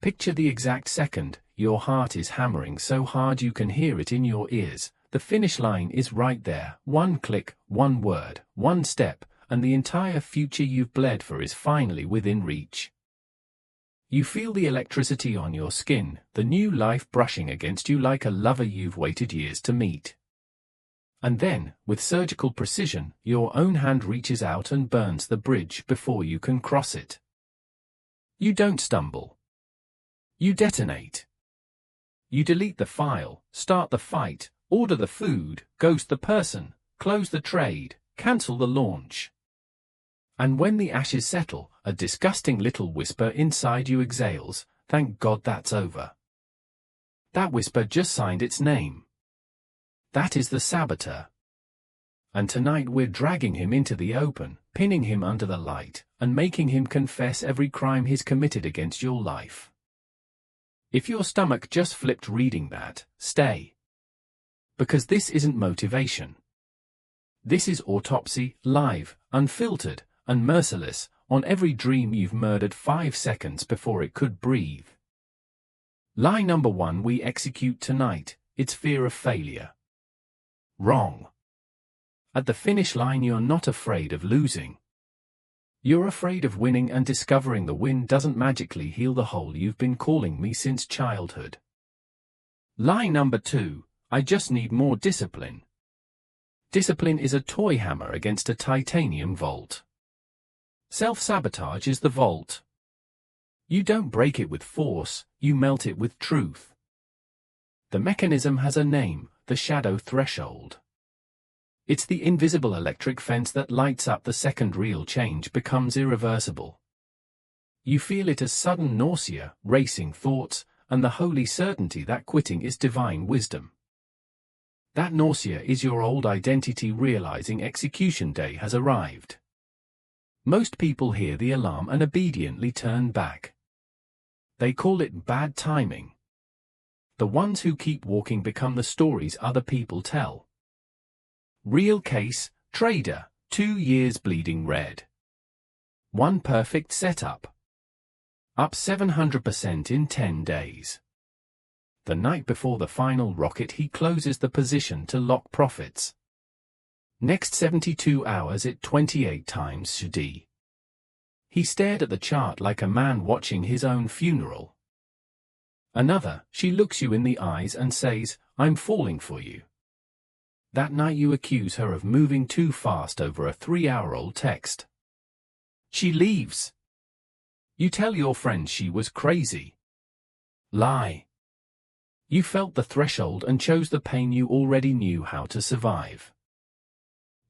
Picture the exact second your heart is hammering so hard you can hear it in your ears. The finish line is right there. One click, one word, one step, and the entire future you've bled for is finally within reach. You feel the electricity on your skin, the new life brushing against you like a lover you've waited years to meet. And then, with surgical precision, your own hand reaches out and burns the bridge before you can cross it. You don't stumble. You detonate. You delete the file, start the fight, order the food, ghost the person, close the trade, cancel the launch. And when the ashes settle, a disgusting little whisper inside you exhales, "Thank God that's over." That whisper just signed its name. That is the saboteur. And tonight we're dragging him into the open, pinning him under the light, and making him confess every crime he's committed against your life. If your stomach just flipped reading that, stay. Because this isn't motivation. This is autopsy, live, unfiltered, and merciless, on every dream you've murdered 5 seconds before it could breathe. Lie number 1 we execute tonight, it's fear of failure. Wrong. At the finish line you're not afraid of losing. You're afraid of winning and discovering the win doesn't magically heal the hole you've been calling me since childhood. Lie number 2, I just need more discipline. Discipline is a toy hammer against a titanium vault. Self-sabotage is the vault. You don't break it with force, you melt it with truth. The mechanism has a name, the shadow threshold. It's the invisible electric fence that lights up the second real change becomes irreversible. You feel it as sudden nausea, racing thoughts, and the holy certainty that quitting is divine wisdom. That nausea is your old identity realizing execution day has arrived. Most people hear the alarm and obediently turn back. They call it bad timing. The ones who keep walking become the stories other people tell. Real case, trader, 2 years bleeding red. One perfect setup. Up 700% in 10 days. The night before the final rocket he closes the position to lock profits. Next 72 hours it 28 times SD. He stared at the chart like a man watching his own funeral. Another, she looks you in the eyes and says, "I'm falling for you." That night you accuse her of moving too fast over a 3-hour-old text. She leaves. You tell your friends she was crazy. Lie. You felt the threshold and chose the pain you already knew how to survive.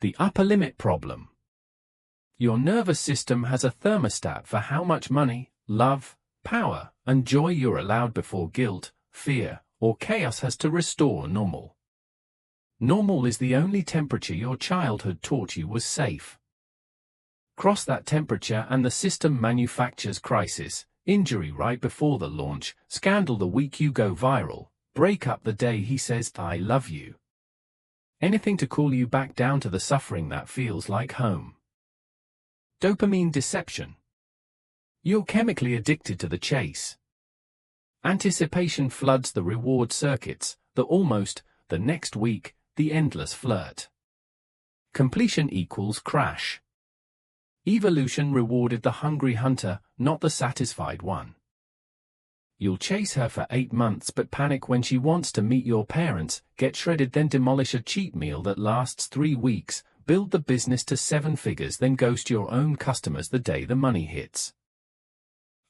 The upper limit problem. Your nervous system has a thermostat for how much money, love, power, and joy you're allowed before guilt, fear, or chaos has to restore normal. Normal is the only temperature your childhood taught you was safe. Cross that temperature and the system manufactures crisis, injury right before the launch, scandal the week you go viral, break up the day he says "I love you." Anything to cool you back down to the suffering that feels like home. Dopamine deception. You're chemically addicted to the chase. Anticipation floods the reward circuits, the almost, the next week, the endless flirt. Completion equals crash. Evolution rewarded the hungry hunter, not the satisfied one. You'll chase her for 8 months but panic when she wants to meet your parents, get shredded then demolish a cheat meal that lasts 3 weeks, build the business to 7 figures then ghost your own customers the day the money hits.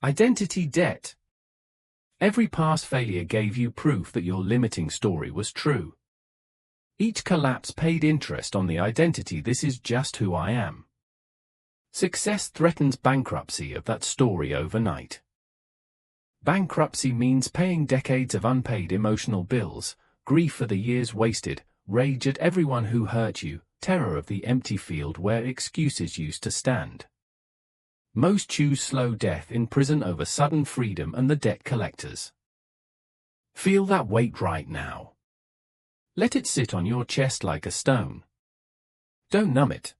Identity debt. Every past failure gave you proof that your limiting story was true. Each collapse paid interest on the identity "this is just who I am." Success threatens bankruptcy of that story overnight. Bankruptcy means paying decades of unpaid emotional bills, grief for the years wasted, rage at everyone who hurt you, terror of the empty field where excuses used to stand. Most choose slow death in prison over sudden freedom and the debt collectors. Feel that weight right now. Let it sit on your chest like a stone. Don't numb it.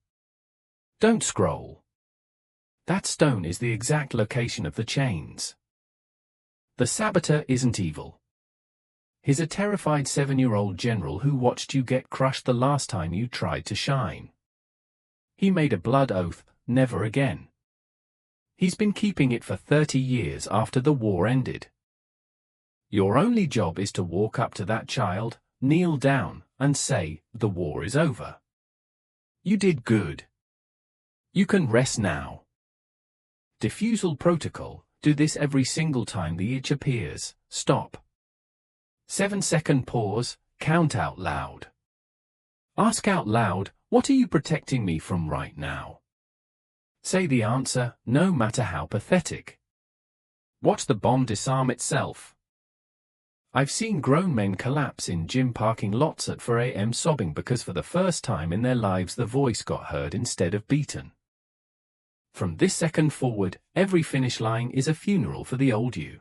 Don't scroll. That stone is the exact location of the chains. The saboteur isn't evil. He's a terrified 7-year-old general who watched you get crushed the last time you tried to shine. He made a blood oath, never again. He's been keeping it for 30 years after the war ended. Your only job is to walk up to that child, kneel down, and say, "The war is over. You did good. You can rest now." Diffusal protocol: do this every single time the itch appears. Stop. 7-second pause, count out loud. Ask out loud, "What are you protecting me from right now?" Say the answer, no matter how pathetic. Watch the bomb disarm itself. I've seen grown men collapse in gym parking lots at 4 a.m. sobbing because for the first time in their lives the voice got heard instead of beaten. From this second forward, every finish line is a funeral for the old you.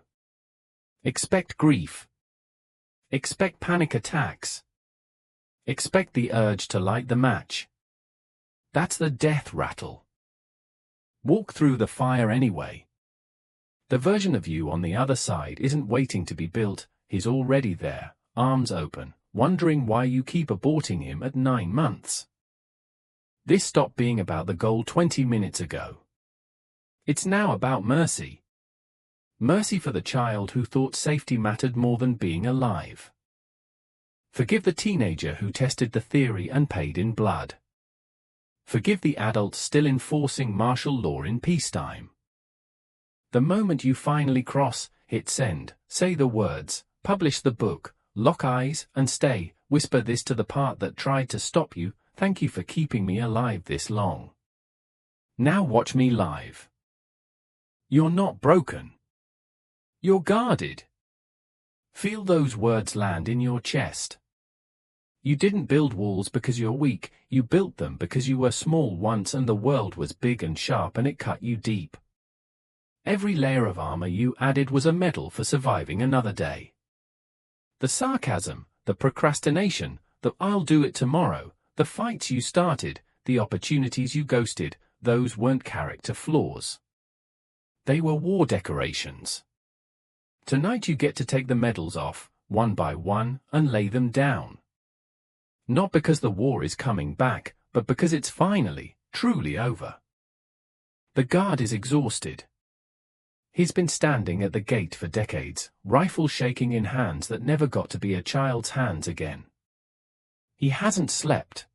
Expect grief. Expect panic attacks. Expect the urge to light the match. That's the death rattle. Walk through the fire anyway. The version of you on the other side isn't waiting to be built, he's already there, arms open, wondering why you keep aborting him at 9 months. This stopped being about the goal 20 minutes ago. It's now about mercy. Mercy for the child who thought safety mattered more than being alive. Forgive the teenager who tested the theory and paid in blood. Forgive the adult still enforcing martial law in peacetime. The moment you finally cross, hit send, say the words, publish the book, lock eyes, and stay, whisper this to the part that tried to stop you, "Thank you for keeping me alive this long. Now watch me live." You're not broken. You're guarded. Feel those words land in your chest. You didn't build walls because you're weak, you built them because you were small once and the world was big and sharp and it cut you deep. Every layer of armor you added was a medal for surviving another day. The sarcasm, the procrastination, the "I'll do it tomorrow," the fights you started, the opportunities you ghosted, those weren't character flaws. They were war decorations. Tonight you get to take the medals off, one by one, and lay them down. Not because the war is coming back, but because it's finally, truly over. The guard is exhausted. He's been standing at the gate for decades, rifle shaking in hands that never got to be a child's hands again. He hasn't slept.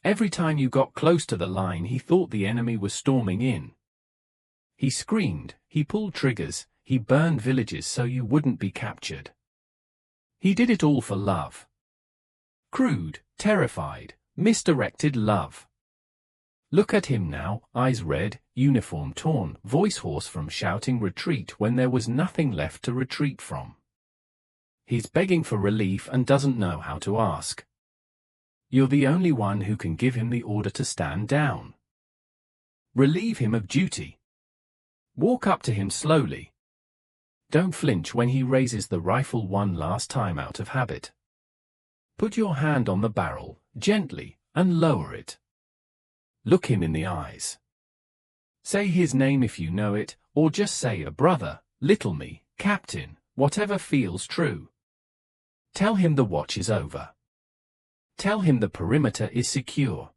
Every time you got close to the line he thought the enemy was storming in. He screamed, he pulled triggers, he burned villages so you wouldn't be captured. He did it all for love. Crude, terrified, misdirected love. Look at him now, eyes red, uniform torn, voice hoarse from shouting retreat when there was nothing left to retreat from. He's begging for relief and doesn't know how to ask. You're the only one who can give him the order to stand down. Relieve him of duty. Walk up to him slowly. Don't flinch when he raises the rifle one last time out of habit. Put your hand on the barrel, gently, and lower it. Look him in the eyes. Say his name if you know it, or just say a brother, little me, captain, whatever feels true. Tell him the watch is over. Tell him the perimeter is secure.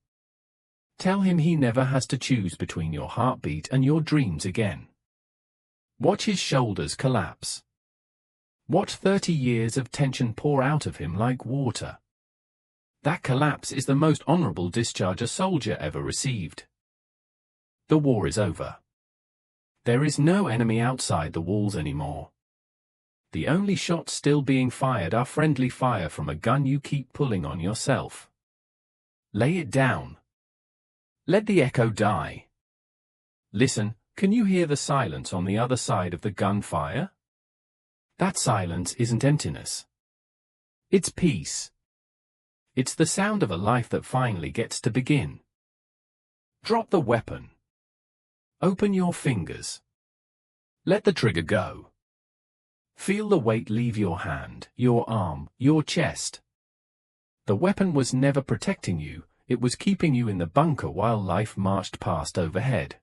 Tell him he never has to choose between your heartbeat and your dreams again. Watch his shoulders collapse. Watch 30 years of tension pour out of him like water. That collapse is the most honorable discharge a soldier ever received. The war is over. There is no enemy outside the walls anymore. The only shots still being fired are friendly fire from a gun you keep pulling on yourself. Lay it down. Let the echo die. Listen, can you hear the silence on the other side of the gunfire? That silence isn't emptiness. It's peace. It's the sound of a life that finally gets to begin. Drop the weapon. Open your fingers. Let the trigger go. Feel the weight leave your hand, your arm, your chest. The weapon was never protecting you, it was keeping you in the bunker while life marched past overhead.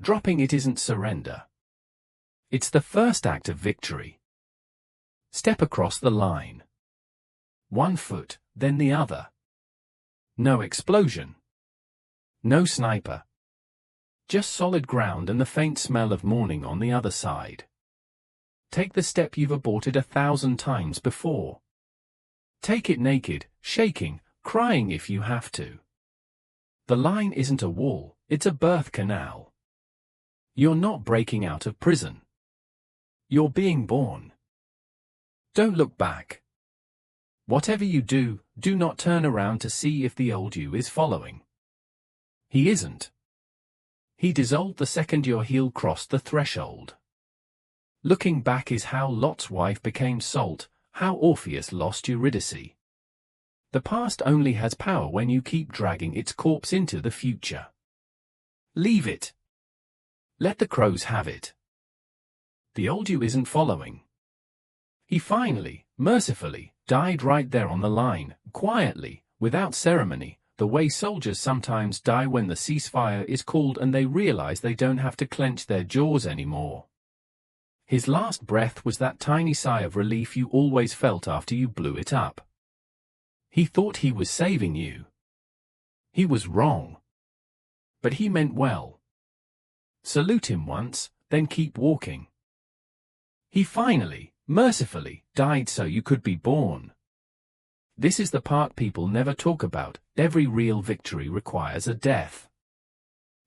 Dropping it isn't surrender. It's the first act of victory. Step across the line. One foot, then the other. No explosion. No sniper. Just solid ground and the faint smell of morning on the other side. Take the step you've aborted 1,000 times before. Take it naked, shaking, crying if you have to. The line isn't a wall, it's a birth canal. You're not breaking out of prison. You're being born. Don't look back. Whatever you do, do not turn around to see if the old you is following. He isn't. He dissolved the second your heel crossed the threshold. Looking back is how Lot's wife became salt, how Orpheus lost Eurydice. The past only has power when you keep dragging its corpse into the future. Leave it. Let the crows have it. The old you isn't following. He finally, mercifully, died right there on the line, quietly, without ceremony, the way soldiers sometimes die when the ceasefire is called and they realize they don't have to clench their jaws anymore. His last breath was that tiny sigh of relief you always felt after you blew it up. He thought he was saving you. He was wrong. But he meant well. Salute him once, then keep walking. He finally, mercifully, died so you could be born. This is the part people never talk about. Every real victory requires a death.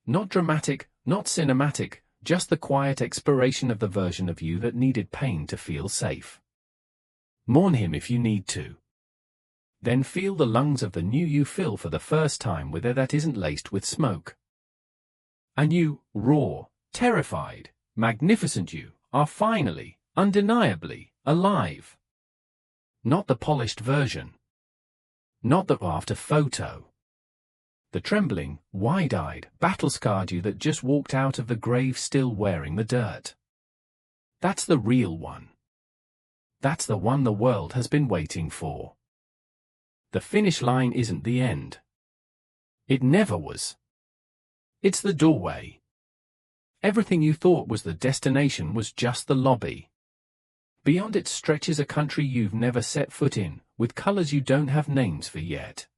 Not dramatic, not cinematic, just the quiet expiration of the version of you that needed pain to feel safe. Mourn him if you need to. Then feel the lungs of the new you fill for the first time with air that isn't laced with smoke. And you, raw, terrified, magnificent you, are finally, undeniably, alive. Not the polished version. Not the after photo. The trembling, wide-eyed, battle-scarred you that just walked out of the grave still wearing the dirt. That's the real one. That's the one the world has been waiting for. The finish line isn't the end. It never was. It's the doorway. Everything you thought was the destination was just the lobby. Beyond it stretches a country you've never set foot in, with colors you don't have names for yet.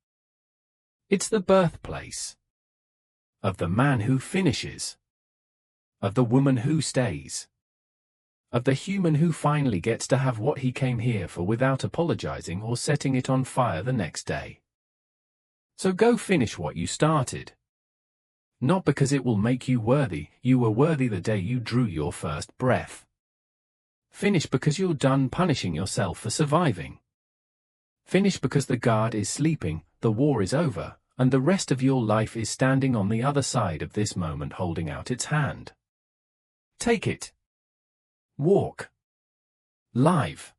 It's the birthplace of the man who finishes, of the woman who stays, of the human who finally gets to have what he came here for without apologizing or setting it on fire the next day. So go finish what you started. Not because it will make you worthy, you were worthy the day you drew your first breath. Finish because you're done punishing yourself for surviving. Finish because the guard is sleeping, the war is over, and the rest of your life is standing on the other side of this moment holding out its hand. Take it. Walk. Live.